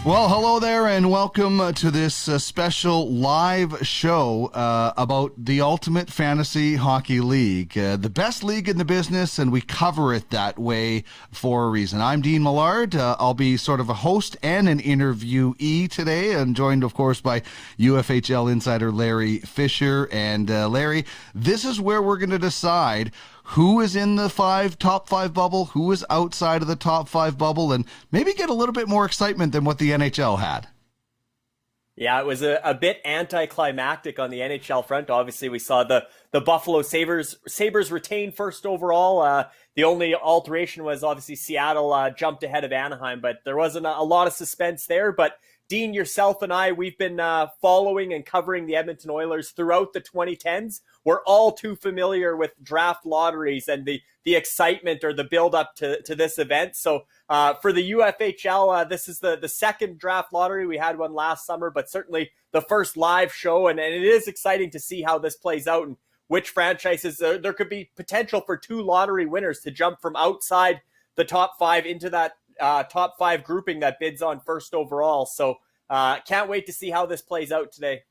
Well, hello there, and welcome to this special live show about the Ultimate Fantasy Hockey League, the best league in the business, and we cover it that way for a reason. I'm Dean Millard. I'll be sort of a host and an interviewee today, and joined, of course, by UFHL insider Larry Fisher. And Larry, this is where we're going to decide who is in the top five bubble, who is outside of the top five bubble, and maybe get a little bit more excitement than what the NHL had. Yeah, it was a bit anticlimactic on the NHL front. Obviously, we saw the Buffalo Sabres retain first overall. The only alteration was obviously Seattle jumped ahead of Anaheim, but there wasn't a lot of suspense there. But Dean, yourself and I, we've been following and covering the Edmonton Oilers throughout the 2010s. We're all too familiar with draft lotteries and the excitement or the build-up to this event. So for the UFHL, this is the second draft lottery. We had one last summer, but certainly the first live show. And it is exciting to see how this plays out and which franchises. There could be potential for two lottery winners to jump from outside the top five into that top five grouping that bids on first overall. So can't wait to see how this plays out today.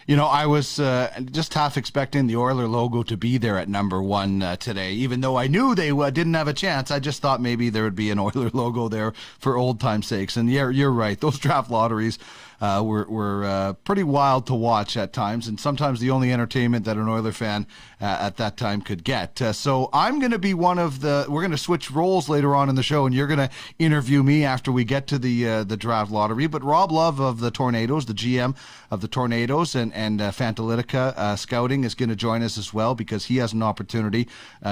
You know, I was just half expecting the Oiler logo to be there at number one today, even though I knew they didn't have a chance. I just thought maybe there would be an Oiler logo there for old time's sakes. And yeah, you're right. Those draft lotteries were pretty wild to watch at times, and sometimes the only entertainment that an Oiler fan at that time could get. So I'm going to be we're going to switch roles later on in the show, and you're going to interview me after we get to the draft lottery. But Rob Love of the Tornadoes, the GM of the Tornadoes, and Fantalytica Scouting is going to join us as well, because he has an opportunity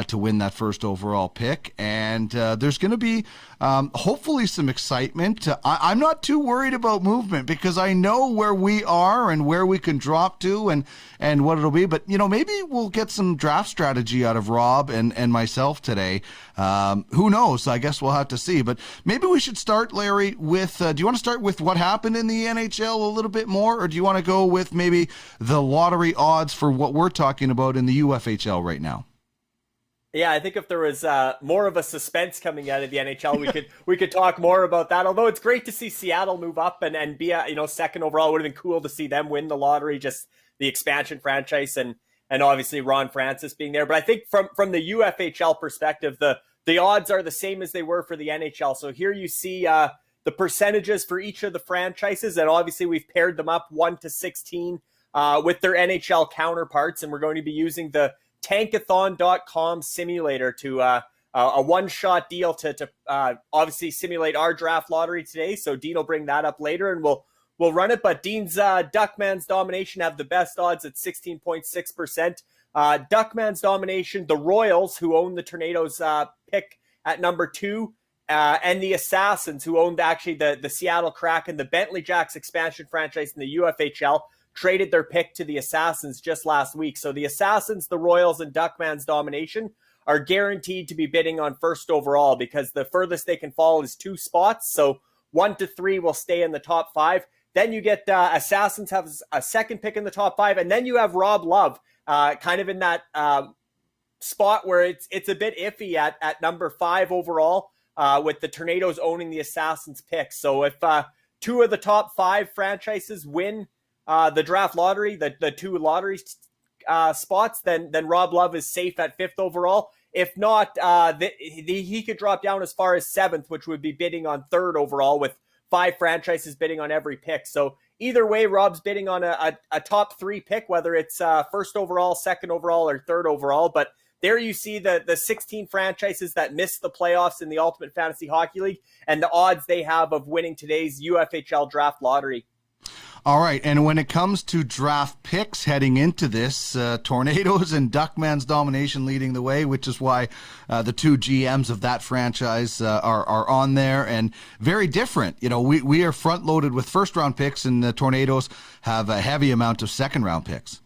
to win that first overall pick. And there's going to be hopefully some excitement. I'm not too worried about movement, because I know where we are and where we can drop to and what it'll be. But, you know, maybe we'll get some draft strategy out of Rob and myself today. Who knows? I guess we'll have to see. But maybe we should start, Larry, with do you want to start with what happened in the NHL a little bit more, or do you want to go with maybe the lottery odds for what we're talking about in the UFHL right now? Yeah, I think if there was more of a suspense coming out of the NHL, we could talk more about that. Although it's great to see Seattle move up and be a second overall. It would have been cool to see them win the lottery, just the expansion franchise and obviously Ron Francis being there. But I think from the UFHL perspective, the odds are the same as they were for the NHL. So here you see the percentages for each of the franchises, and obviously we've paired them up 1 to 16 with their NHL counterparts, and we're going to be using the Tankathon.com simulator to a one-shot deal to obviously simulate our draft lottery today. So Dean will bring that up later, and we'll run it. But Dean's Duckman's Domination have the best odds at 16.6%. Duckman's Domination, the Royals, who own the Tornadoes, pick at number 2, and the Assassins, who owned actually the Seattle Kraken, the Bentley Jacks expansion franchise in the UFHL, traded their pick to the Assassins just last week. So the Assassins, the Royals, and Duckman's Domination are guaranteed to be bidding on first overall, because the furthest they can fall is 2 spots. So 1 to 3 will stay in the top 5. Then you get Assassins have a second pick in the top 5, and then you have Rob Love kind of in that spot where it's a bit iffy at number 5 overall, with the Tornadoes owning the Assassins pick. So if 2 of the top 5 franchises win the draft lottery, the 2 lottery spots, then Rob Love is safe at 5th overall. If not, he could drop down as far as 7th, which would be bidding on 3rd overall, with 5 franchises bidding on every pick. So either way, Rob's bidding on a top 3 pick, whether it's 1st overall, 2nd overall, or 3rd overall. But there you see the 16 franchises that missed the playoffs in the Ultimate Fantasy Hockey League and the odds they have of winning today's UFHL draft lottery. All right, and when it comes to draft picks heading into this, Tornadoes and Duckman's Domination leading the way, which is why the 2 GMs of that franchise are on there, and very different. You know, we are front-loaded with first-round picks, and the Tornadoes have a heavy amount of second-round picks.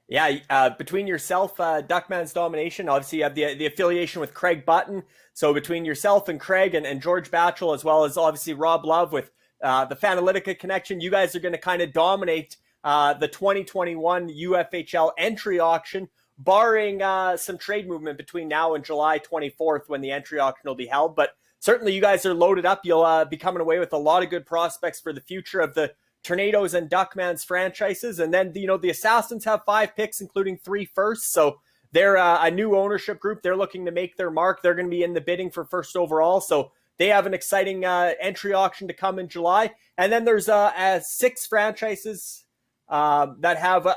Yeah, between yourself, Duckman's Domination, obviously you have the affiliation with Craig Button. So between yourself and Craig and George Batchel, as well as obviously Rob Love with the Fanalytica connection, you guys are going to kind of dominate the 2021 UFHL entry auction, barring some trade movement between now and July 24th when the entry auction will be held. But certainly you guys are loaded up. You'll be coming away with a lot of good prospects for the future of the Tornadoes and Duckmans franchises. And then, the Assassins have 5 picks, including 3 firsts. So they're a new ownership group. They're looking to make their mark. They're going to be in the bidding for first overall. So they have an exciting entry auction to come in July. And then there's 6 franchises that have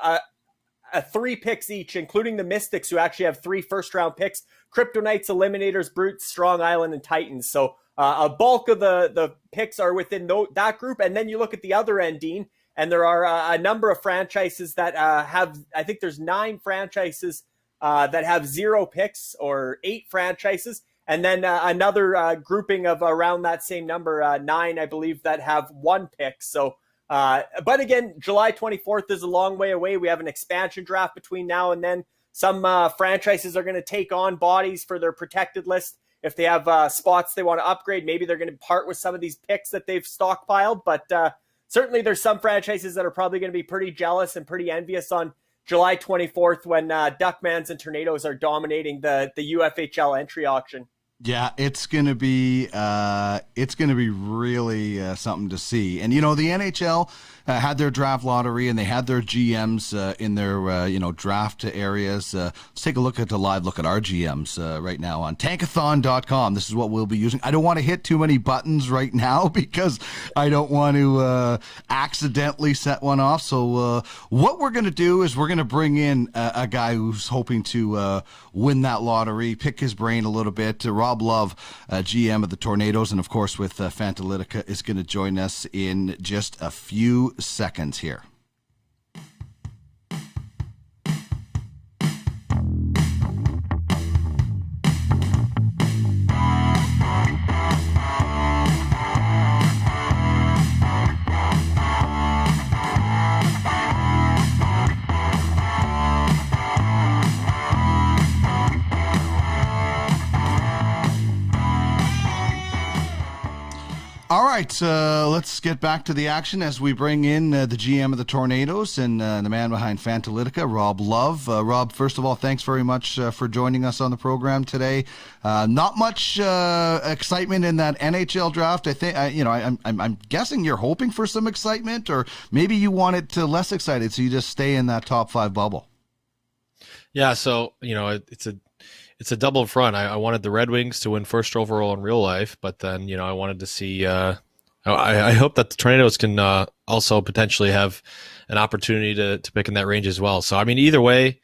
3 picks each, including the Mystics, who actually have 3 first-round picks: Kryptonites, Eliminators, Brutes, Strong Island, and Titans. So a bulk of the picks are within that group. And then you look at the other end, Dean, and there are a number of franchises that have, I think there's 9 franchises that have 0 picks, or 8 franchises. And then another grouping of around that same number, 9, I believe, that have 1 pick. So, but again, July 24th is a long way away. We have an expansion draft between now and then. Some franchises are going to take on bodies for their protected list. If they have spots they want to upgrade, maybe they're going to part with some of these picks that they've stockpiled. But certainly there's some franchises that are probably going to be pretty jealous and pretty envious on July 24th when Duckmans and Tornadoes are dominating the UFHL entry auction. Yeah, it's gonna be really something to see. And the NHL had their draft lottery, and they had their GMs in their draft areas. Let's take a look at live look at our GMs right now on tankathon.com. This is what we'll be using. I don't want to hit too many buttons right now because I don't want to accidentally set one off. So what we're gonna do is we're gonna bring in a guy who's hoping to win that lottery, pick his brain a little bit. Rob Love, GM of the Tornadoes, and of course with Fantalytica, is going to join us in just a few seconds here. All right, let's get back to the action as we bring in the GM of the Tornadoes and the man behind Fantalytica, Rob Love. Rob, first of all, thanks very much for joining us on the program today. Not much excitement in that NHL draft. I think I'm guessing you're hoping for some excitement, or maybe you want it less excited, so you just stay in that top 5 bubble. Yeah, so it's a double front. I wanted the Red Wings to win first overall in real life, but then, I wanted to see, I hope that the Tornadoes can also potentially have an opportunity to pick in that range as well. So, either way,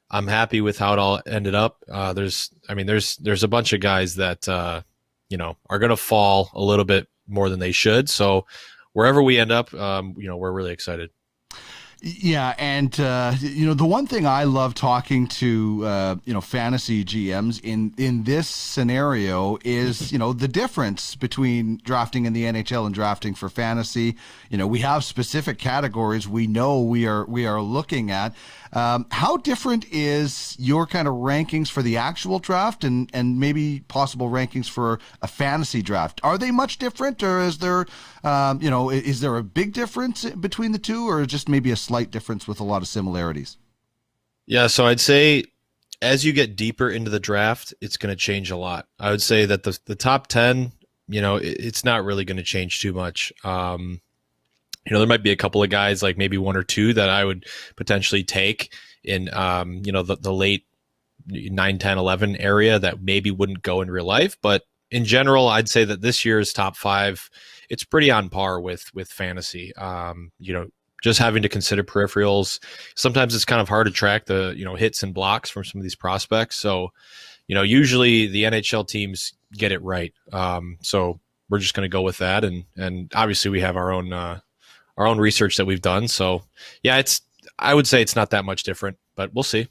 I'm happy with how it all ended up. There's a bunch of guys that, are going to fall a little bit more than they should. So wherever we end up, we're really excited. Yeah, and the one thing I love talking to fantasy GMs in this scenario is the difference between drafting in the NHL and drafting for fantasy. We have specific categories we know we are looking at. How different is your kind of rankings for the actual draft and maybe possible rankings for a fantasy draft? Are they much different, or is there is there a big difference between the two, or just maybe a slight difference with a lot of similarities? Yeah, so I'd say as you get deeper into the draft, it's going to change a lot. I would say that the top 10, it's not really going to change too much. There might be a couple of guys, like maybe 1 or 2, that I would potentially take in, the late 9, 10, 11 area that maybe wouldn't go in real life. But in general, I'd say that this year's top 5, it's pretty on par with fantasy. Just having to consider peripherals. Sometimes it's kind of hard to track the, hits and blocks from some of these prospects. So, usually the NHL teams get it right. So we're just going to go with that. And obviously we have our own research that we've done. So yeah, I would say it's not that much different, but we'll see.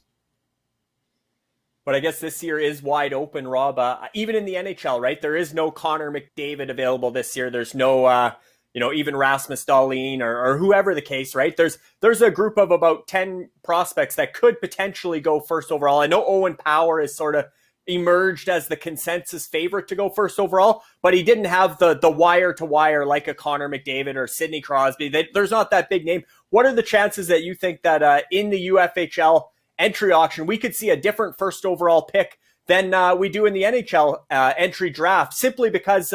But I guess this year is wide open, Rob. Even in the NHL, right? There is no Connor McDavid available this year. There's no, even Rasmus Dahlin or whoever the case, right? There's a group of about 10 prospects that could potentially go first overall. I know Owen Power is sort of emerged as the consensus favorite to go first overall, but he didn't have the wire to wire like a Connor McDavid or Sidney Crosby. There's not that big name. What are the chances that you think that in the UFHL entry auction, we could see a different first overall pick than we do in the NHL entry draft, simply because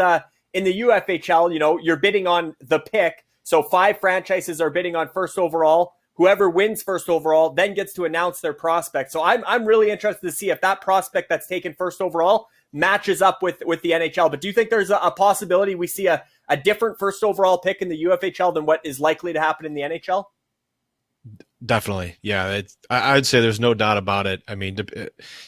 in the UFHL, you're bidding on the pick. So 5 franchises are bidding on first overall. Whoever wins first overall then gets to announce their prospect. So I'm really interested to see if that prospect that's taken first overall matches up with the NHL. But do you think there's a possibility we see a different first overall pick in the UFHL than what is likely to happen in the NHL? Definitely. Yeah. I'd say there's no doubt about it. I mean,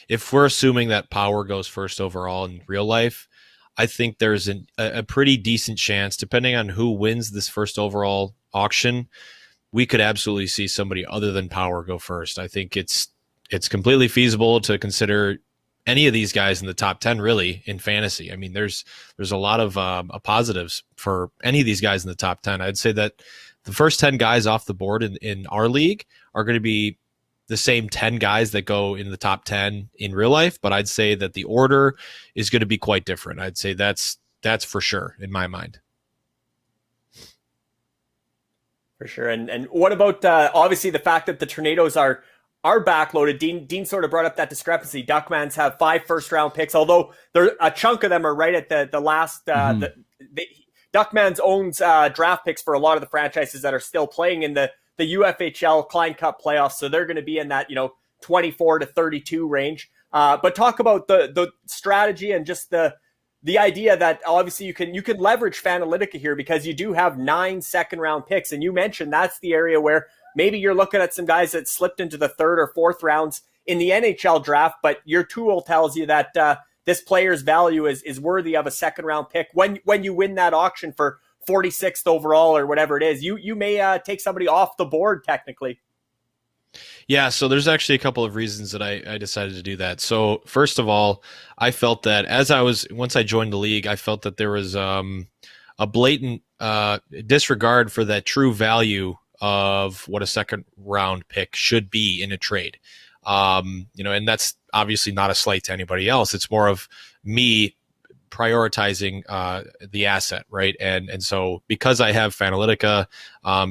if we're assuming that Power goes first overall in real life, I think there's a pretty decent chance, depending on who wins this first overall auction, we could absolutely see somebody other than Power go first. I think it's completely feasible to consider any of these guys in the top 10 really in fantasy. I mean, there's a lot of positives for any of these guys in the top 10. I'd say that the first 10 guys off the board in our league are going to be the same 10 guys that go in the top 10 in real life, but I'd say that the order is going to be quite different. I'd say that's for sure in my mind. For sure. And what about obviously the fact that the Tornadoes are backloaded? Dean sort of brought up that discrepancy. Duckmans have 5 first-round picks, although a chunk of them are right at the last. Duckmans owns draft picks for a lot of the franchises that are still playing in the UFHL Klein Cup playoffs, so they're going to be in that 24 to 32 range. But talk about the strategy and just the idea that obviously you can leverage Fanalytica here because you do have 9 second-round picks, and you mentioned that's the area where maybe you're looking at some guys that slipped into the 3rd or 4th rounds in the NHL draft, but your tool tells you that this player's value is worthy of a second-round pick. When you win that auction for 46th overall or whatever it is, you may take somebody off the board technically. Yeah, so there's actually a couple of reasons that I decided to do that. So first of all, I felt that once I joined the league, I felt that there was a blatant disregard for that true value of what a second round pick should be in a trade. And that's obviously not a slight to anybody else. It's more of me prioritizing the asset, right? And so because I have Fanalytica,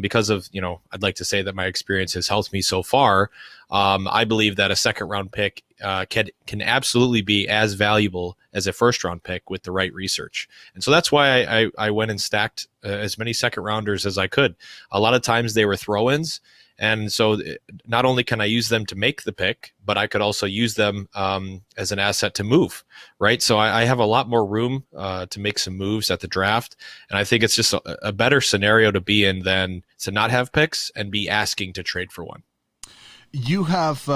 because of, I'd like to say that my experience has helped me so far, I believe that a second round pick can absolutely be as valuable as a first round pick with the right research. And so that's why I went and stacked as many second rounders as I could. A lot of times they were throw-ins. And so not only can I use them to make the pick, but I could also use them as an asset to move, right? So I have a lot more room to make some moves at the draft. And I think it's just a better scenario to be in than to not have picks and be asking to trade for one. You have,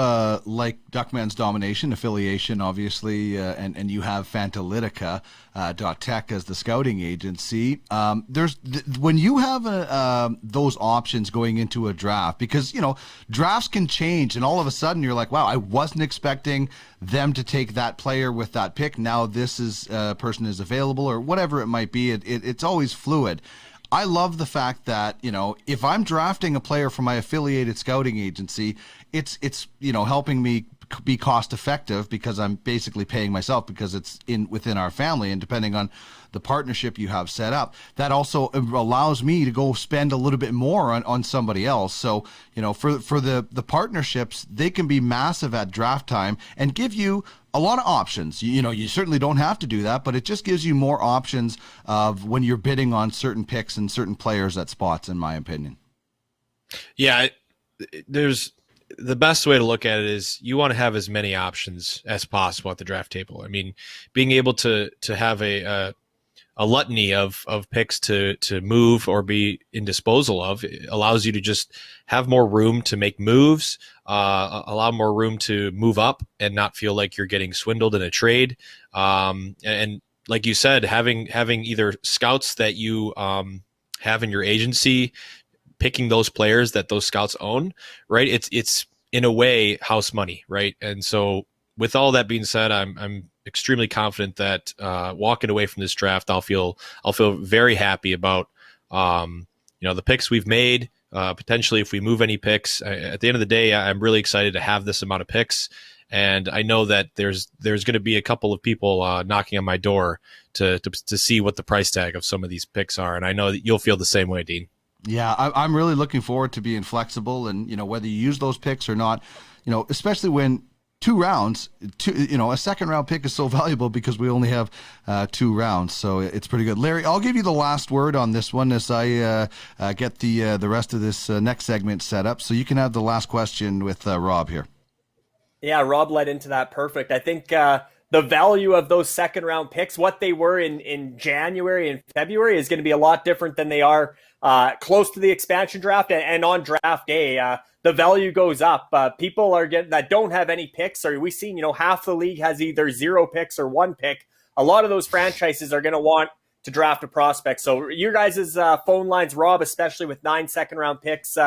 like Duckman's Domination affiliation, obviously, and you have Fanalytica .tech as the scouting agency. When you have those options going into a draft, because, drafts can change, and all of a sudden you're like, wow, I wasn't expecting them to take that player with that pick. Now this person is available, or whatever it might be. It's always fluid. I love the fact that, if I'm drafting a player from my affiliated scouting agency, it's helping me be cost effective because I'm basically paying myself because it's within our family, and depending on the partnership you have set up, that also allows me to go spend a little bit more on somebody else. So, for the partnerships, they can be massive at draft time and give you a lot of options. You certainly don't have to do that, but it just gives you more options of when you're bidding on certain picks and certain players at spots, in my opinion. Yeah, there's the best way to look at it is you want to have as many options as possible at the draft table. I mean, being able to have a gluttony of picks to move or be in disposal of allows you to just have more room to make moves, allow more room to move up and not feel like you're getting swindled in a trade. And like you said, having either scouts that you have in your agency, picking those players that those scouts own, right? It's in a way house money, right? And so with all that being said, I'm extremely confident that walking away from this draft, I'll feel very happy about the picks we've made. Potentially, if we move any picks, at the end of the day, I'm really excited to have this amount of picks, and I know that there's going to be a couple of people knocking on my door to see what the price tag of some of these picks are, and I know that you'll feel the same way, Dean. Yeah, I'm really looking forward to being flexible, and whether you use those picks or not, especially when 2 rounds. A second round pick is so valuable because we only have 2 rounds, so it's pretty good. Larry, I'll give you the last word on this one as I get the rest of this next segment set up, so you can have the last question with Rob here. Yeah, Rob led into that perfect. I think the value of those second round picks, what they were in January and February, is going to be a lot different than they are close to the expansion draft and on draft day. The value goes up. People that don't have any picks, or we've seen, half the league has either 0 picks or 1 pick. A lot of those franchises are going to want to draft a prospect. So your guys' phone lines, Rob, especially with 9 second round picks,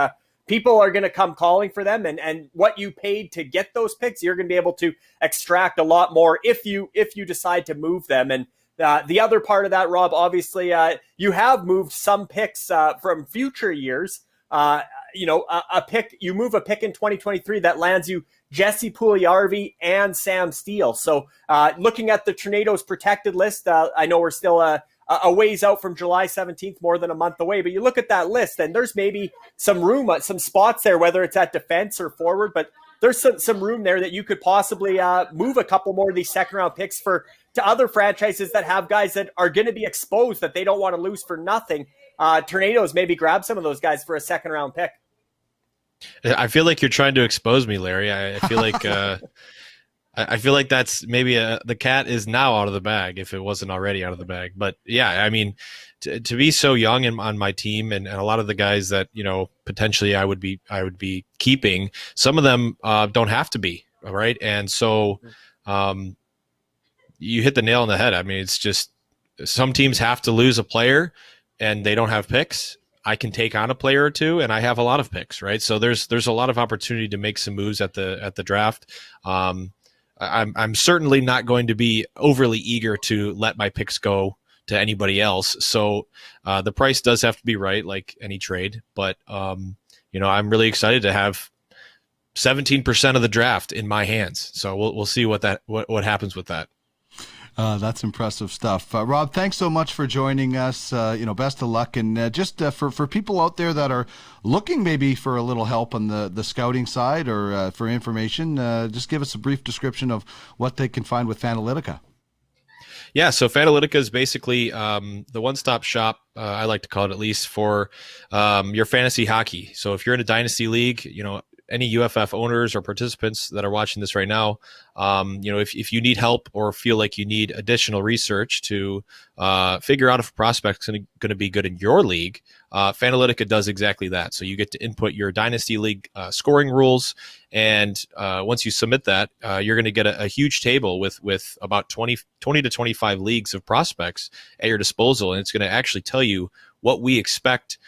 people are going to come calling for them, and what you paid to get those picks, you're going to be able to extract a lot more if you decide to move them. And the other part of that, Rob, obviously, you have moved some picks from future years. A pick, you move a pick in 2023 that lands you Jesse Puljujarvi and Sam Steele. So looking at the Tornadoes protected list, I know we're still a ways out from July 17th, more than a month away, but you look at that list and there's maybe some room, some spots there, whether it's at defense or forward, but there's some room there that you could possibly move a couple more of these second round picks to other franchises that have guys that are going to be exposed that they don't want to lose for nothing. Tornadoes maybe grab some of those guys for a second round pick. I feel like you're trying to expose me, Larry. I feel like I feel like that's maybe the cat is now out of the bag if it wasn't already out of the bag. But yeah, I mean, to be so young on my team and a lot of the guys that potentially I would be keeping, some of them don't have to be, all right. And so you hit the nail on the head. I mean, it's just some teams have to lose a player and they don't have picks. I can take on a player or two, and I have a lot of picks, right? So there's a lot of opportunity to make some moves at the draft. I'm certainly not going to be overly eager to let my picks go to anybody else. So the price does have to be right, like any trade. But I'm really excited to have 17% of the draft in my hands. So we'll see what happens with that. That's impressive stuff. Rob, thanks so much for joining us. Best of luck. And just for people out there that are looking maybe for a little help on the scouting side or for information, just give us a brief description of what they can find with Fanalytica. Yeah, so Fanalytica is basically the one-stop shop, I like to call it at least, for your fantasy hockey. So if you're in a dynasty league, any UFF owners or participants that are watching this right now, if you need help or feel like you need additional research to figure out if a prospect's going to be good in your league, Fanalytica does exactly that. So you get to input your dynasty league scoring rules, and once you submit that, you're going to get a huge table with about 20 to 25 leagues of prospects at your disposal, and it's going to actually tell you what we expect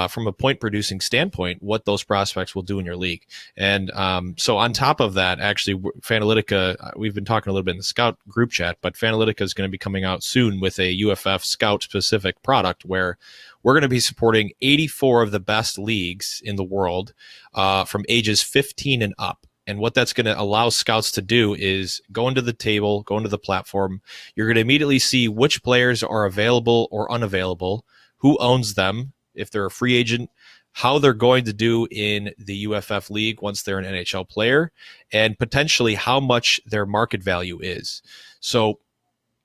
from a point producing standpoint, what those prospects will do in your league. And so on top of that, actually, Fanalytica, we've been talking a little bit in the Scout group chat, but Fanalytica is going to be coming out soon with a UFF Scout specific product where we're going to be supporting 84 of the best leagues in the world from ages 15 and up. And what that's going to allow scouts to do is go into the table, go into the platform. You're going to immediately see which players are available or unavailable, who owns them, if they're a free agent, how they're going to do in the UFF league once they're an NHL player, and potentially how much their market value is. So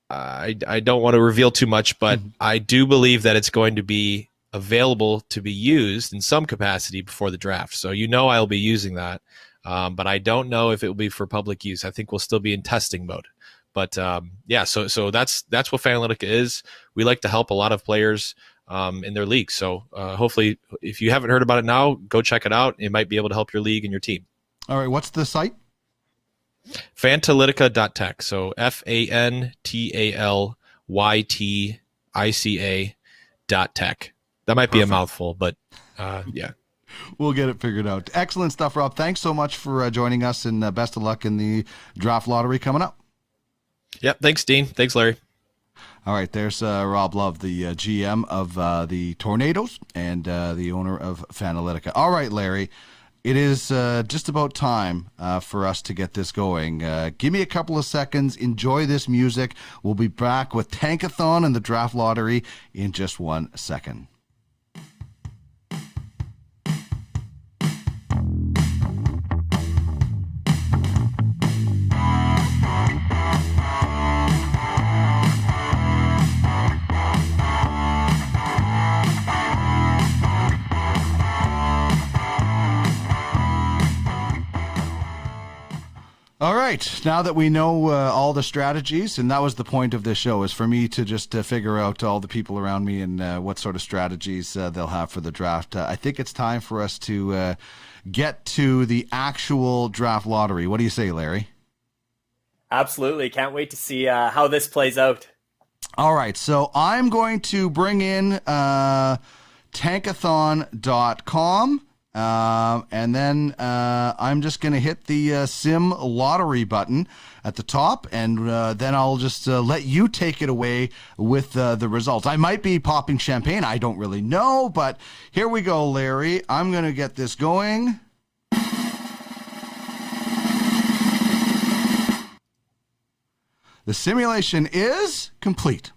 I don't want to reveal too much, but I do believe that it's going to be available to be used in some capacity before the draft. So I'll be using that, but I don't know if it will be for public use. I think we'll still be in testing mode. But so that's what Fanalytica is. We like to help a lot of players in their league. So hopefully, if you haven't heard about it now, go check it out. It might be able to help your league and your team. All right. What's the site? Fanalytica.tech. So FANTALYTICA.tech. That might be a mouthful, but yeah. We'll get it figured out. Excellent stuff, Rob. Thanks so much for joining us, and best of luck in the draft lottery coming up. Yep. Thanks, Dean. Thanks, Larry. All right, there's Rob Love, the GM of the Tornadoes and the owner of Fanalytica. All right, Larry, it is just about time for us to get this going. Give me a couple of seconds. Enjoy this music. We'll be back with Tankathon and the draft lottery in just 1 second. right, now that we know all the strategies, and that was the point of this show, is for me to just figure out all the people around me and what sort of strategies they'll have for the draft. I think it's time for us to get to the actual draft lottery. What do you say, Larry? Absolutely. Can't wait to see how this plays out. All right, so I'm going to bring in tankathon.com. And then I'm just going to hit the sim lottery button at the top, and then I'll just let you take it away with the results. I might be popping champagne. I don't really know, but here we go, Larry. I'm going to get this going. The simulation is complete.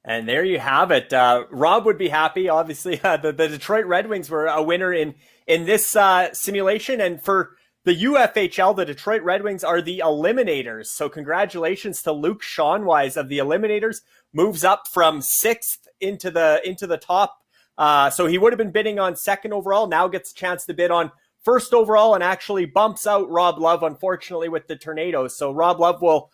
And there you have it. Rob would be happy. Obviously, the Detroit Red Wings were a winner in this simulation. And for the UFHL, the Detroit Red Wings are the Eliminators. So congratulations to Luke Schonwise of the Eliminators. Moves up from 6th into the top. So he would have been bidding on 2nd overall. Now gets a chance to bid on 1st overall and actually bumps out Rob Love, unfortunately, with the Tornadoes. So Rob Love will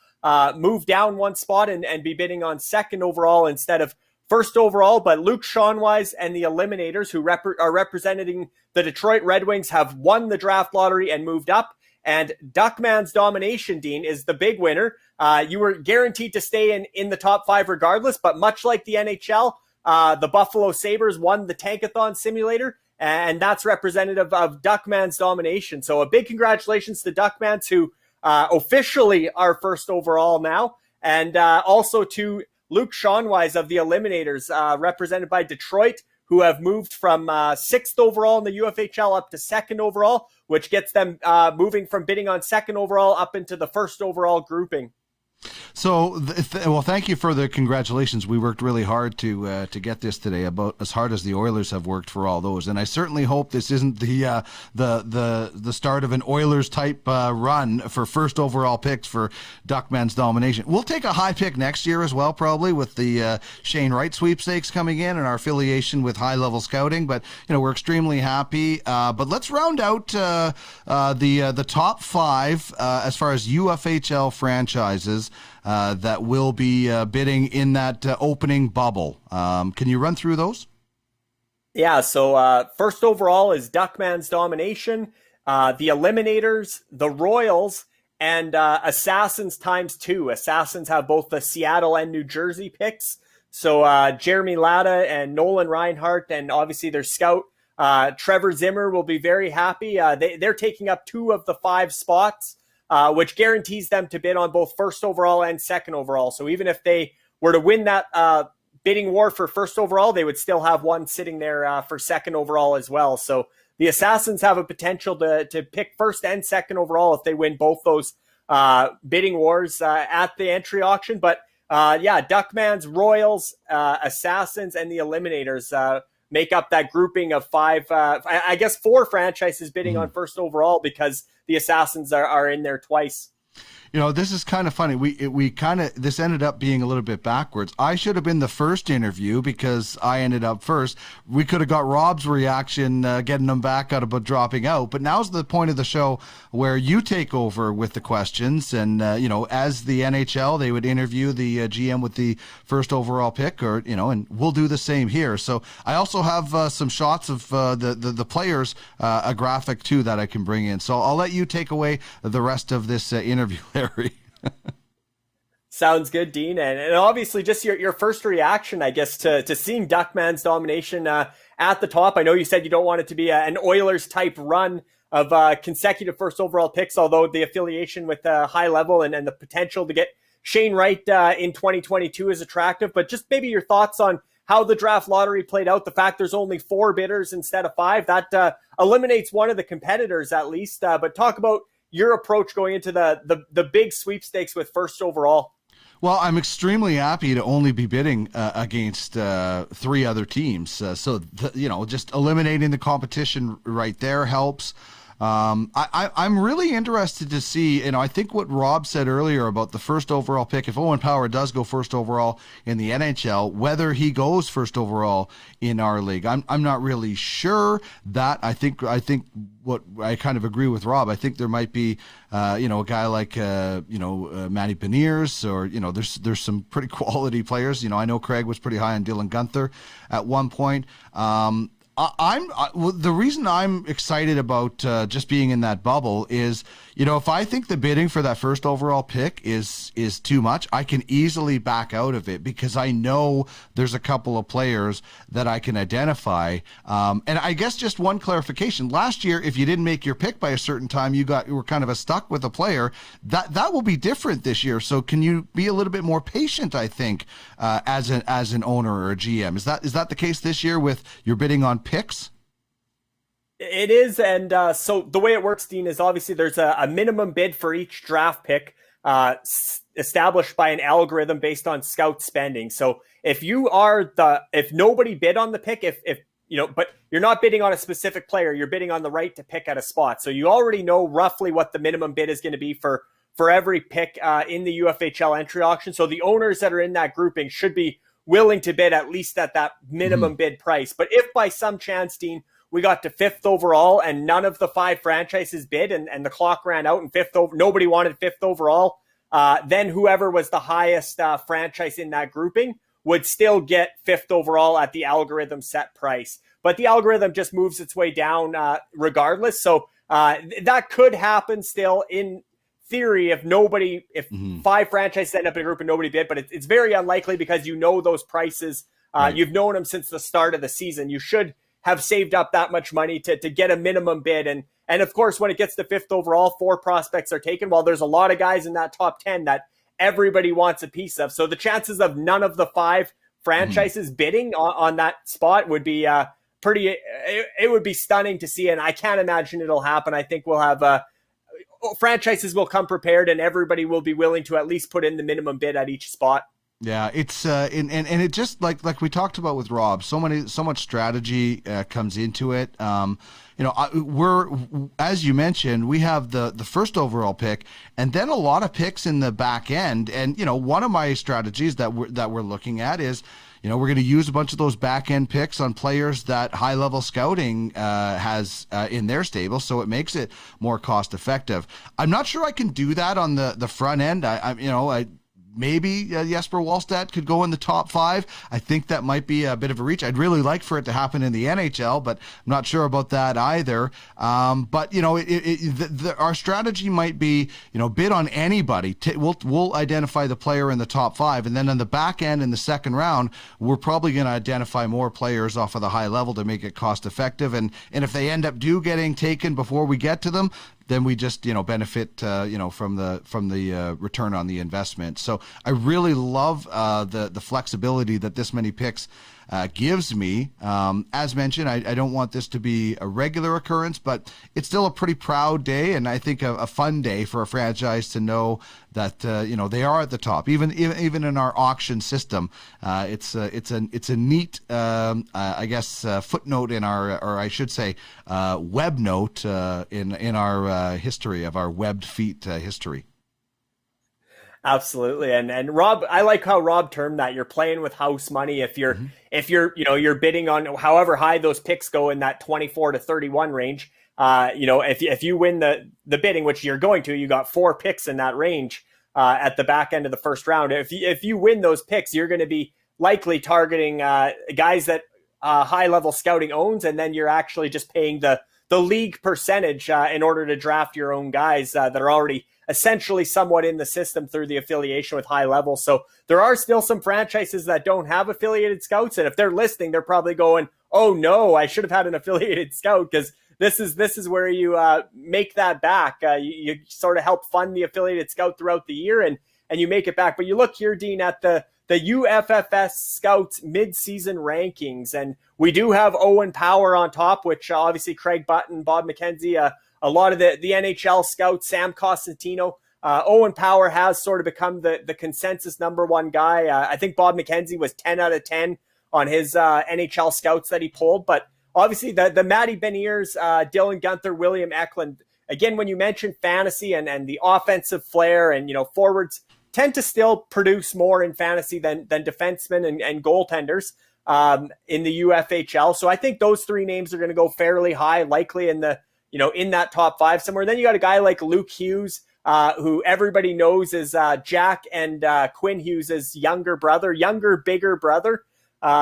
move down one spot and be bidding on 2nd overall instead of 1st overall. But Luke Schonwise and the Eliminators, who are representing the Detroit Red Wings, have won the draft lottery and moved up. And Duckman's Domination, Dean, is the big winner. You were guaranteed to stay in the top 5 regardless, but much like the NHL, the Buffalo Sabres won the Tankathon simulator, and that's representative of Duckman's Domination. So a big congratulations to Duckmans, who officially are 1st overall now, and also to Luke Schonwise of the Eliminators, represented by Detroit, who have moved from 6th overall in the UFHL up to 2nd overall, which gets them moving from bidding on 2nd overall up into the 1st overall grouping. So, well, thank you for the congratulations. We worked really hard to get this today, about as hard as the Oilers have worked for all those. And I certainly hope this isn't the start of an Oilers type run for 1st overall picks for Duckman's Domination. We'll take a high pick next year as well, probably with the Shane Wright sweepstakes coming in and our affiliation with High Level Scouting. But we're extremely happy. But let's round out the top 5 as far as UFHL franchises that will be bidding in that opening bubble. Can you run through those? Yeah, so 1st overall is Duckman's Domination, the Eliminators, the Royals, and Assassins ×2. Assassins have both the Seattle and New Jersey picks. So Jeremy Latta and Nolan Reinhart, and obviously their scout, Trevor Zimmer, will be very happy. They're taking up 2 of the 5 spots, which guarantees them to bid on both 1st overall and 2nd overall. So even if they were to win that bidding war for 1st overall, they would still have one sitting there for 2nd overall as well. So the Assassins have a potential to pick 1st and 2nd overall if they win both those bidding wars at the entry auction. But Duckmans, Royals, Assassins, and the Eliminators make up that grouping of 5, I guess 4 franchises bidding on 1st overall, because the Assassins are in there twice. This is kind of funny. This ended up being a little bit backwards. I should have been the first interview because I ended up first. We could have got Rob's reaction, getting him back out about dropping out. But now's the point of the show where you take over with the questions. And, as the NHL, they would interview the GM with the 1st overall pick, and we'll do the same here. So I also have some shots of the players, a graphic too, that I can bring in. So I'll let you take away the rest of this interview. Sounds good, Dean. And obviously just your first reaction, I guess, to seeing Duckman's Domination at the top. I know you said you don't want it to be an Oilers type run of consecutive 1st overall picks, although the affiliation with High Level and the potential to get Shane Wright in 2022 is attractive. But just maybe your thoughts on how the draft lottery played out, the fact there's only 4 bidders instead of 5, that eliminates one of the competitors at least. But talk about your approach going into the big sweepstakes with 1st overall. Well, I'm extremely happy to only be bidding against 3 other teams. So just eliminating the competition right there helps. I'm really interested to see, I think what Rob said earlier about the first overall pick, if Owen Power does go first overall in the NHL, whether he goes first overall in our league. I'm not really sure that. I think what I kind of agree with Rob. I think there might be, a guy like, Matty Beniers, or, there's some pretty quality players. I know Craig was pretty high on Dylan Guenther at one point. The reason I'm excited about just being in that bubble is, if I think the bidding for that first overall pick is too much, I can easily back out of it, because I know there's a couple of players that I can identify. And I guess just one clarification: last year, if you didn't make your pick by a certain time, you were kind of stuck with a player. That will be different this year. So can you be a little bit more patient, I think, as an owner or a GM? Is that the case this year with your bidding on picks? It is, and so the way it works, Dean, is obviously there's a minimum bid for each draft pick established by an algorithm based on scout spending. So if nobody bid on the pick, but you're not bidding on a specific player, you're bidding on the right to pick at a spot. So you already know roughly what the minimum bid is going to be for every pick in the UFHL entry auction. So the owners that are in that grouping should be willing to bid at least at that minimum bid price. But if by some chance, Dean, we got to 5th overall and none of the 5 franchises bid, and the clock ran out and nobody wanted 5th overall, then whoever was the highest franchise in that grouping would still get 5th overall at the algorithm set price. But the algorithm just moves its way down regardless. So that could happen still in theory if 5 franchises end up in a group and nobody bid, but it's very unlikely, because those prices. Right. You've known them since the start of the season. You should have saved up that much money to get a minimum bid. And of course, when it gets to 5th overall, 4 prospects are taken. Well, there's a lot of guys in that top 10 that everybody wants a piece of. So the chances of none of the 5 franchises bidding on that spot would be it would be stunning to see. And I can't imagine it'll happen. I think we'll have franchises will come prepared, and everybody will be willing to at least put in the minimum bid at each spot. Yeah, it's and it just like we talked about with Rob, so much strategy comes into it. We're, as you mentioned, we have the first overall pick, and then a lot of picks in the back end. And one of my strategies that we're looking at is, we're going to use a bunch of those back end picks on players that high level scouting has in their stable, so it makes it more cost effective. I'm not sure I can do that on the front end. Maybe Jesper Wallstedt could go in the top 5. I think that might be a bit of a reach. I'd really like for it to happen in the NHL, but I'm not sure about that either. But our strategy might be, bid on anybody. We'll identify the player in the top 5, and then on the back end in the second round, we're probably going to identify more players off of the high level to make it cost effective. And if they end up getting taken before we get to them, then we just benefit from the return on the investment. So I really love the flexibility that this many picks gives me. As mentioned, I don't want this to be a regular occurrence, but it's still a pretty proud day, and I think a fun day for a franchise to know that they are at the top. Even in our auction system, it's a neat footnote in our, or I should say, web note in our history of our webbed feet history. Absolutely. And Rob, I like how Rob termed that. You're playing with house money. If you're you're bidding on however high those picks go in that 24 to 31 range, if you win the bidding, which you're going to, you got 4 picks in that range at the back end of the first round. If you win those picks, you're going to be likely targeting guys that high level scouting owns, and then you're actually just paying the league percentage in order to draft your own guys that are already essentially somewhat in the system through the affiliation with high level. So there are still some franchises that don't have affiliated scouts. And if they're listening, they're probably going, oh no, I should have had an affiliated scout, because this is where you make that back. You sort of help fund the affiliated scout throughout the year, and you make it back. But you look here, Dean, at the UFFS scouts mid-season rankings, and we do have Owen Power on top, which obviously Craig Button, Bob McKenzie, a lot of the NHL scouts, Sam Costantino. Owen Power has sort of become the consensus number 1 guy. I think Bob McKenzie was 10 out of 10 on his NHL scouts that he pulled, but obviously the Matty Beniers, Dylan Guenther, William Eklund. Again, when you mention fantasy and the offensive flair, and forwards tend to still produce more in fantasy than defensemen and goaltenders in the UFHL. So I think those three names are going to go fairly high, likely in the in that top five somewhere. Then you got a guy like Luke Hughes, who everybody knows is Jack and Quinn Hughes' younger, bigger brother.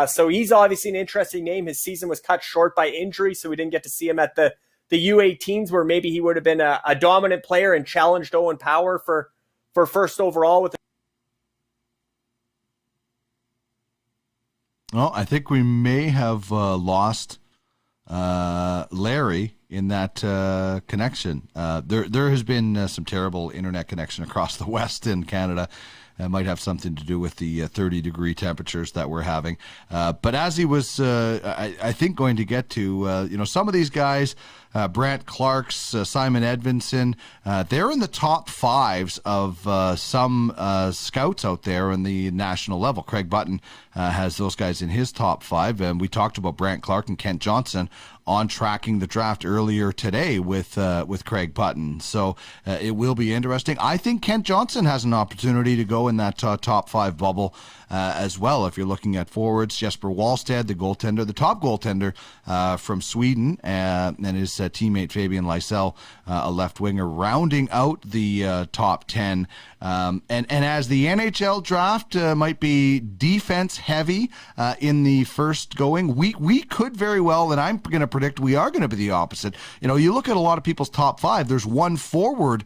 So he's obviously an interesting name. His season was cut short by injury, so we didn't get to see him at the U18s, where maybe he would have been a dominant player and challenged Owen Power for first overall with. Well, I think we may have lost Larry in that connection. There has been some terrible internet connection across the West in Canada. It might have something to do with the 30-degree temperatures that we're having. But as he was, I think, going to get to, some of these guys, Brant Clarks, Simon Edvinsson, they're in the top fives of some scouts out there in the national level. Craig Button has those guys in his top five, and we talked about Brant Clark and Kent Johnson on tracking the draft earlier today with Craig Button. So it will be interesting. I think Kent Johnson has an opportunity to go in that top five bubble as well. If you're looking at forwards, Jesper Wallstedt, the top goaltender from Sweden, and his teammate Fabian Lysell, a left winger, rounding out the top 10. And as the NHL draft might be defense heavy in the first going, we could very well, and I'm going to predict we are going to be the opposite. You look at a lot of people's top five, there's one forward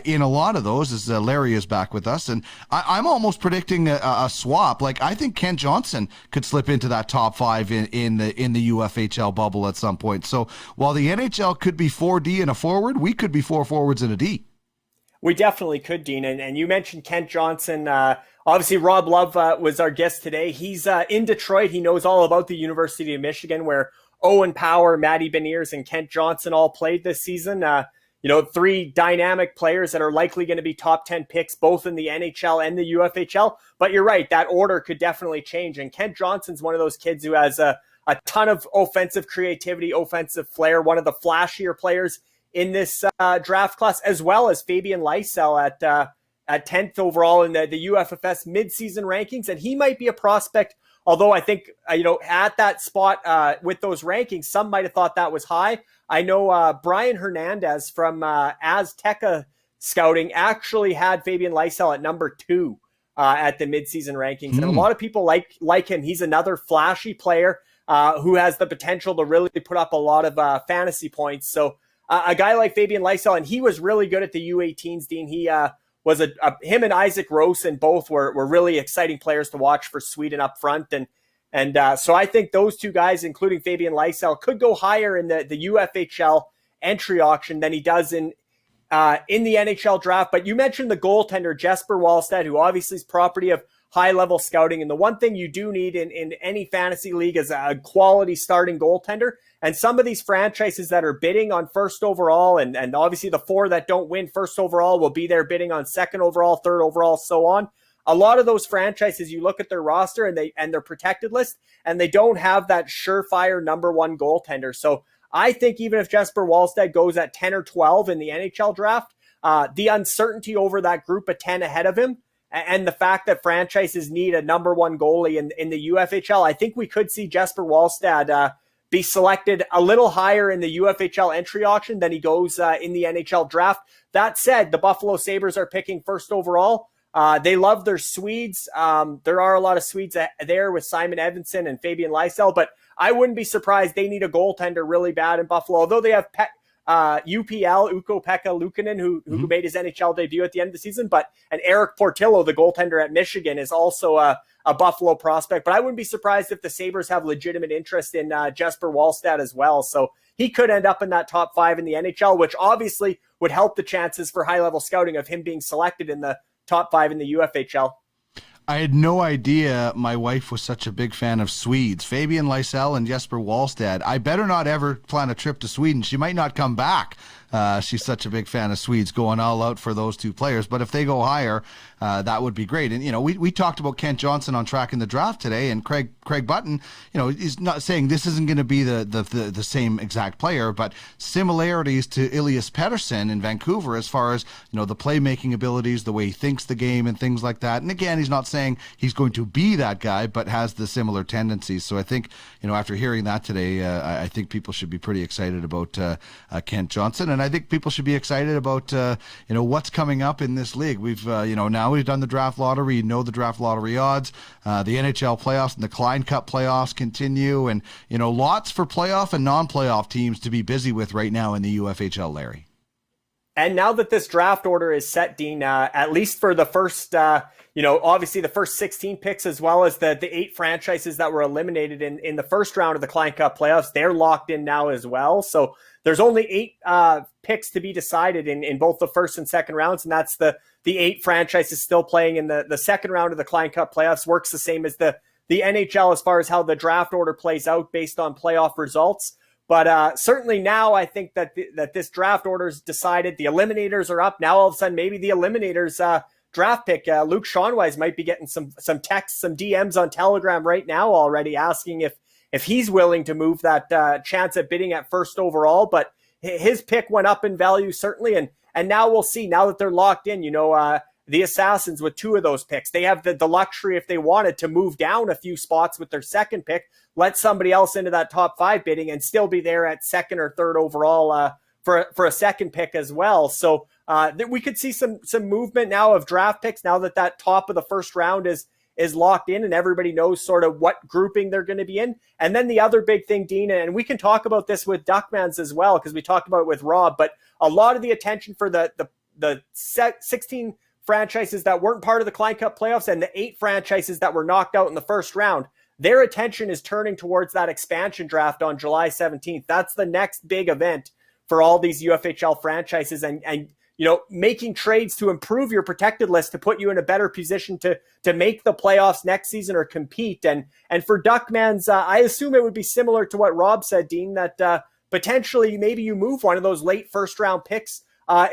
in a lot of those, as Larry is back with us, and I'm almost predicting a swap. Like, I think Kent Johnson could slip into that top five in the UFHL bubble at some point. So while the NHL could be 4D and a forward, we could be 4 forwards and a D. We definitely could, Dean. And you mentioned Kent Johnson. Obviously, Rob Love was our guest today. He's in Detroit. He knows all about the University of Michigan, where Owen Power, Matty Beniers, and Kent Johnson all played this season. Three dynamic players that are likely going to be top 10 picks, both in the NHL and the UFHL. But you're right, that order could definitely change. And Kent Johnson's one of those kids who has a ton of offensive creativity, offensive flair, one of the flashier players in this draft class, as well as Fabian Lysell at 10th overall in the UFFS midseason rankings. And he might be a prospect, although I think, at that spot with those rankings, some might have thought that was high. I know Brian Hernandez from Azteca Scouting actually had Fabian Lysell at number 2 at the midseason rankings. And a lot of people like him. He's another flashy player who has the potential to really put up a lot of fantasy points. So a guy like Fabian Lysell, and he was really good at the U18s, Dean. He was him and Isaac Rosen both were really exciting players to watch for Sweden up front. And so I think those two guys, including Fabian Lysell, could go higher in the UFHL entry auction than he does in the NHL draft. But you mentioned the goaltender, Jesper Wallstedt, who obviously is property of high-level scouting. And the one thing you do need in any fantasy league is a quality starting goaltender. And some of these franchises that are bidding on first overall, and obviously the 4 that don't win first overall will be there bidding on second overall, third overall, so on. A lot of those franchises, you look at their roster and their protected list, and they don't have that surefire number 1 goaltender. So I think even if Jesper Wallstedt goes at 10 or 12 in the NHL draft, the uncertainty over that group of 10 ahead of him, and the fact that franchises need a number 1 goalie in the UFHL, I think we could see Jesper Wallstedt be selected a little higher in the UFHL entry auction than he goes in the NHL draft. That said, the Buffalo Sabres are picking first overall. They love their Swedes. There are a lot of Swedes there with Simon Edvinsson and Fabian Lysell, but I wouldn't be surprised they need a goaltender really bad in Buffalo, although they have UPL, Ukko-Pekka Luukkonen, who made his NHL debut at the end of the season, and Eric Portillo, the goaltender at Michigan, is also a Buffalo prospect. But I wouldn't be surprised if the Sabres have legitimate interest in Jesper Wallstedt as well. So he could end up in that top 5 in the NHL, which obviously would help the chances for high-level scouting of him being selected in the top 5 in the UFHL. I had no idea my wife was such a big fan of Swedes. Fabian Lysell and Jesper Wallstedt. I better not ever plan a trip to Sweden. She might not come back She's such a big fan of Swedes, going all out for those two players. But if they go higher, that would be great. And, we talked about Kent Johnson on Tracking the Draft today, and Craig Button, is not saying this isn't going to be the same exact player, but similarities to Elias Pettersson in Vancouver as far as, the playmaking abilities, the way he thinks the game and things like that. And again, he's not saying he's going to be that guy, but has the similar tendencies. So I think, after hearing that today, I think people should be pretty excited about Kent Johnson. And I think people should be excited about, what's coming up in this league. We've, now we've done the draft lottery, the draft lottery odds, the NHL playoffs and the Klein Cup playoffs continue. And, lots for playoff and non-playoff teams to be busy with right now in the UFHL, Larry. And now that this draft order is set, Dean, at least for the first, obviously the first 16 picks, as well as the 8 franchises that were eliminated in the first round of the Klein Cup playoffs, they're locked in now as well. So there's only 8 picks to be decided in both the first and second rounds. And that's the 8 franchises still playing in the second round of the Klein Cup playoffs. Works the same as the NHL as far as how the draft order plays out based on playoff results. But certainly now I think that this draft order is decided. The Eliminators are up. Now all of a sudden maybe the Eliminators draft pick, Luke Schonwise, might be getting some texts, some DMs on Telegram right now already asking if he's willing to move that chance at bidding at first overall. But his pick went up in value certainly. And now we'll see, now that they're locked in, the Assassins with 2 of those picks, they have the luxury, if they wanted, to move down a few spots with their second pick, let somebody else into that top 5 bidding and still be there at second or third overall for a second pick as well. So we could see some movement now of draft picks now that top of the first round is locked in and everybody knows sort of what grouping they're going to be in. And then the other big thing, Dean, and we can talk about this with Duckmans as well, because we talked about it with Rob, but a lot of the attention for the 16 franchises that weren't part of the Klein Cup playoffs and the 8 franchises that were knocked out in the first round, their attention is turning towards that expansion draft on July 17th. That's the next big event for all these UFHL franchises, and making trades to improve your protected list to put you in a better position to make the playoffs next season or compete. And for Duckmans, I assume it would be similar to what Rob said, Dean, that potentially maybe you move one of those late first round picks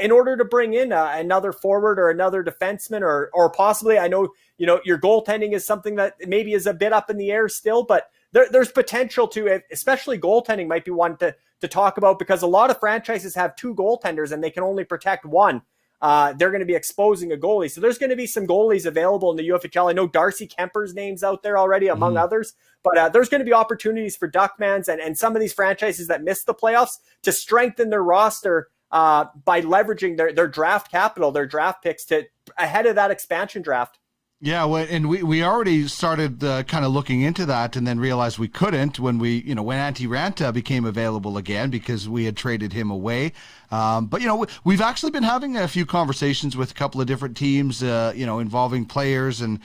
in order to bring in another forward or another defenseman, or possibly, I know, your goaltending is something that maybe is a bit up in the air still, but there's potential to, especially goaltending might be one to talk about, because a lot of franchises have 2 goaltenders and they can only protect one. They're going to be exposing a goalie. So there's going to be some goalies available in the UFHL. I know Darcy Kemper's name's out there already, among others, but there's going to be opportunities for Duckmans and some of these franchises that missed the playoffs to strengthen their roster by leveraging their draft capital, their draft picks to ahead of that expansion draft. Yeah, well, and we already started kind of looking into that, and then realized we couldn't when when Antti Ranta became available again, because we had traded him away. But we've actually been having a few conversations with a couple of different teams, involving players and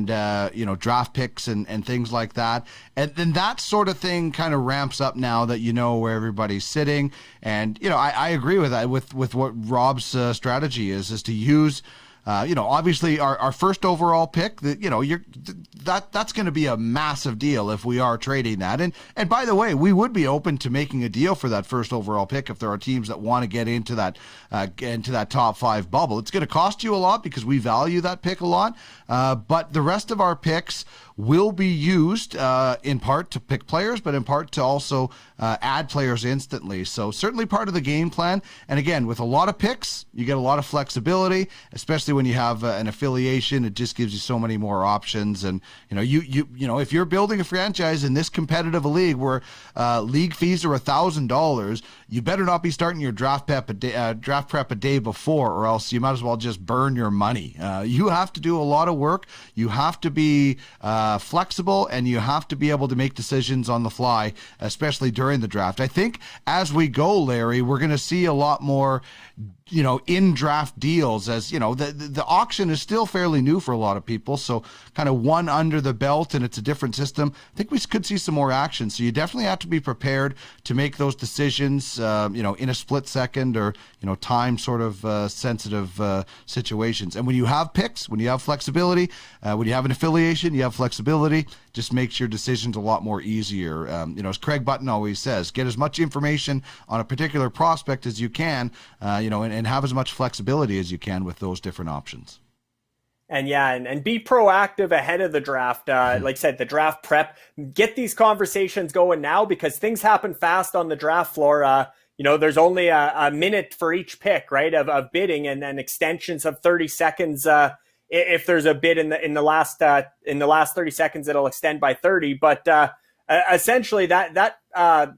draft picks and things like that. And then that sort of thing kind of ramps up now that where everybody's sitting. And I agree with that, with what Rob's strategy is to use. Obviously our first overall pick, that's going to be a massive deal if we are trading that. And by the way, we would be open to making a deal for that first overall pick if there are teams that want to get into that top 5 bubble. It's going to cost you a lot because we value that pick a lot. But the rest of our picks will be used in part to pick players, but in part to also add players instantly. So certainly part of the game plan. And again, with a lot of picks, you get a lot of flexibility, especially when you have an affiliation. It just gives you so many more options. And if you're building a franchise in this competitive a league where league fees are $1,000, you better not be starting your draft prep a day before, or else you might as well just burn your money. You have to do a lot of work. You have to be flexible, and you have to be able to make decisions on the fly, especially during the draft. I think as we go, Larry, we're going to see a lot more in draft deals, as the auction is still fairly new for a lot of people. So kind of one under the belt, and it's a different system. I think we could see some more action. So you definitely have to be prepared to make those decisions, in a split second or, time sort of sensitive situations. And when you have picks, when you have flexibility, when you have an affiliation, you have flexibility, just makes your decisions a lot more easier. As Craig Button always says, get as much information on a particular prospect as you can, and have as much flexibility as you can with those different options. And be proactive ahead of the draft. Like I said, the draft prep, get these conversations going now, because things happen fast on the draft floor. There's only a minute for each pick, right, of bidding, and then extensions of 30 seconds. If there's a bid in the last 30 seconds, it'll extend by 30. But essentially, that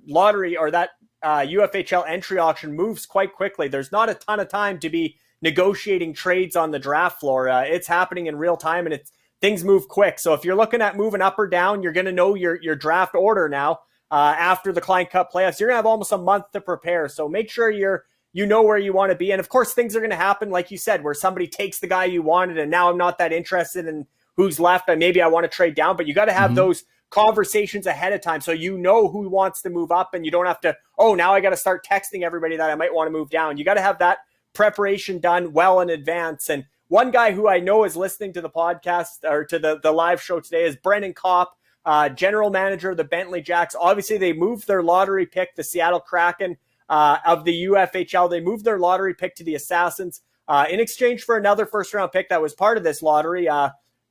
lottery or that UFHL entry auction moves quite quickly. There's not a ton of time to be negotiating trades on the draft floor. It's happening in real time, and things move quick. So if you're looking at moving up or down, you're going to know your draft order now. After the Klein Cup playoffs, you're going to have almost a month to prepare. So make sure you know where you want to be. And of course, things are going to happen, like you said, where somebody takes the guy you wanted, and now I'm not that interested in who's left, and maybe I want to trade down. But you got to have those conversations ahead of time, so you know who wants to move up, and you don't have to, now I got to start texting everybody that I might want to move down. You got to have that preparation done well in advance. And one guy who I know is listening to the podcast or to the live show today is Brennan Kopp, general manager of the Bentley Jacks. Obviously, they moved their lottery pick, the Seattle Kraken of the UFHL. They moved their lottery pick to the Assassins in exchange for another first-round pick that was part of this lottery.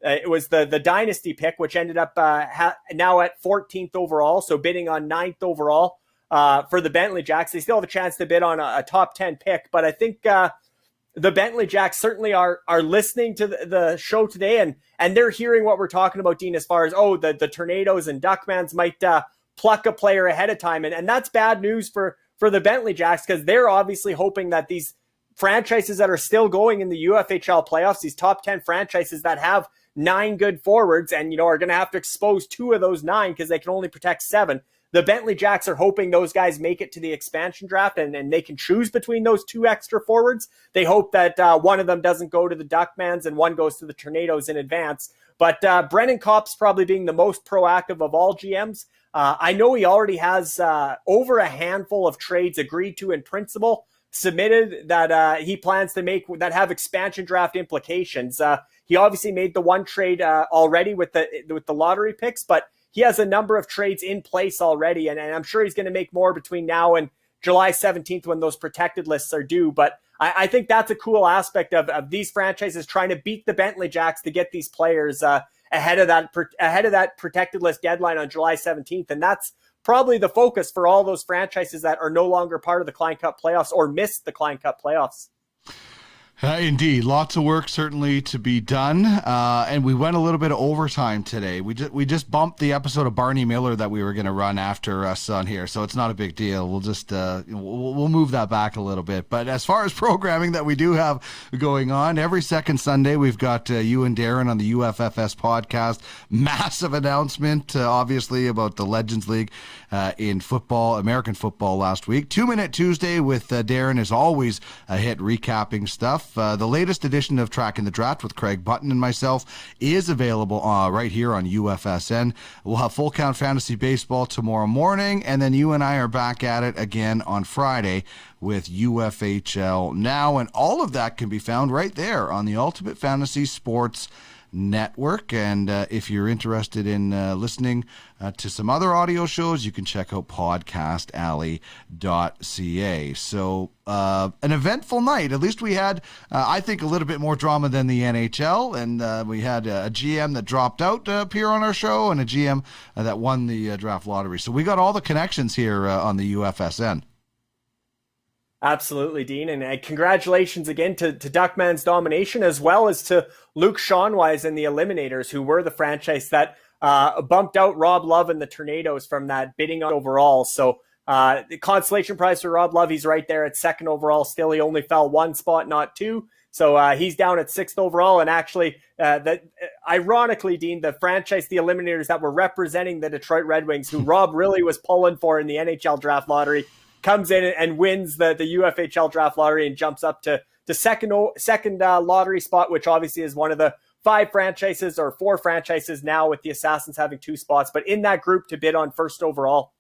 It was the Dynasty pick, which ended up now at 14th overall, so bidding on 9th overall for the Bentley Jacks. They still have a chance to bid on a top 10 pick, but I think the Bentley Jacks certainly are listening to the show today, and they're hearing what we're talking about, Dean, as far as, the Tornadoes and Duckmans might pluck a player ahead of time, and that's bad news for the Bentley Jacks, because they're obviously hoping that these franchises that are still going in the UFHL playoffs, these top 10 franchises that have 9 good forwards and, are going to have to expose 2 of those 9 because they can only protect 7. The Bentley Jacks are hoping those guys make it to the expansion draft and they can choose between those 2 extra forwards. They hope that one of them doesn't go to the Duckmans and one goes to the Tornadoes in advance. But Brennan Kopp's probably being the most proactive of all GMs. I know he already has over a handful of trades agreed to in principle, submitted that he plans to make that have expansion draft implications. He obviously made the one trade already with the lottery picks, but he has a number of trades in place already, and I'm sure he's going to make more between now and July 17th when those protected lists are due. But I think that's a cool aspect of these franchises trying to beat the Bentley Jacks to get these players ahead of that protected list deadline on July 17th, and that's probably the focus for all those franchises that are no longer part of the Klein Cup playoffs or missed the Klein Cup playoffs. Indeed, lots of work certainly to be done, and we went a little bit of overtime today. We just bumped the episode of Barney Miller that we were going to run after us on here, so it's not a big deal. We'll just we'll move that back a little bit. But as far as programming that we do have going on, every second Sunday we've got you and Darren on the UFFS podcast. Massive announcement, obviously, about the Legends League in football, American football last week. 2 Minute Tuesday with Darren is always a hit recapping stuff. The latest edition of Tracking the Draft with Craig Button and myself is available right here on UFSN. We'll have Full Count Fantasy Baseball tomorrow morning, and then you and I are back at it again on Friday with UFHL Now, and all of that can be found right there on the Ultimate Fantasy Sports Network. And if you're interested in listening to some other audio shows, you can check out podcastalley.ca. So an eventful night. At least we had, I think, a little bit more drama than the NHL. And we had a GM that dropped out to appear on our show and a GM that won the draft lottery. So we got all the connections here on the UFSN. Absolutely, Dean, and congratulations again to Duckman's domination, as well as to Luke Schonwise and the Eliminators, who were the franchise that bumped out Rob Love and the Tornadoes from that bidding overall. So the consolation prize for Rob Love, he's right there at 2nd overall still. He only fell 1 spot, not 2. So he's down at 6th overall. And actually, ironically, Dean, the franchise, the Eliminators that were representing the Detroit Red Wings, who Rob really was pulling for in the NHL draft lottery, comes in and wins the UFHL draft lottery and jumps up to second lottery spot, which obviously is one of the 5 franchises or 4 franchises now, with the Assassins having 2 spots, but in that group to bid on first overall.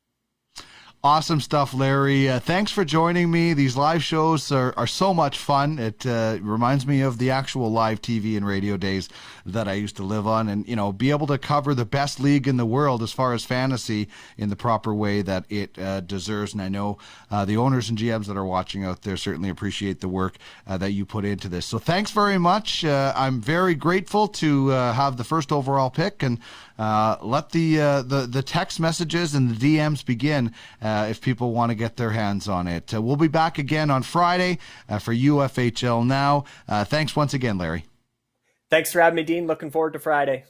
Awesome stuff, Larry. Thanks for joining me. These live shows are so much fun. It reminds me of the actual live TV and radio days that I used to live on, and be able to cover the best league in the world as far as fantasy in the proper way that it deserves. And I know the owners and GMs that are watching out there certainly appreciate the work that you put into this. So thanks very much. I'm very grateful to have the first overall pick, and let the text messages and the DMs begin if people want to get their hands on it. We'll be back again on Friday for UFHL Now. Thanks once again, Larry. Thanks for having me, Dean. Looking forward to Friday.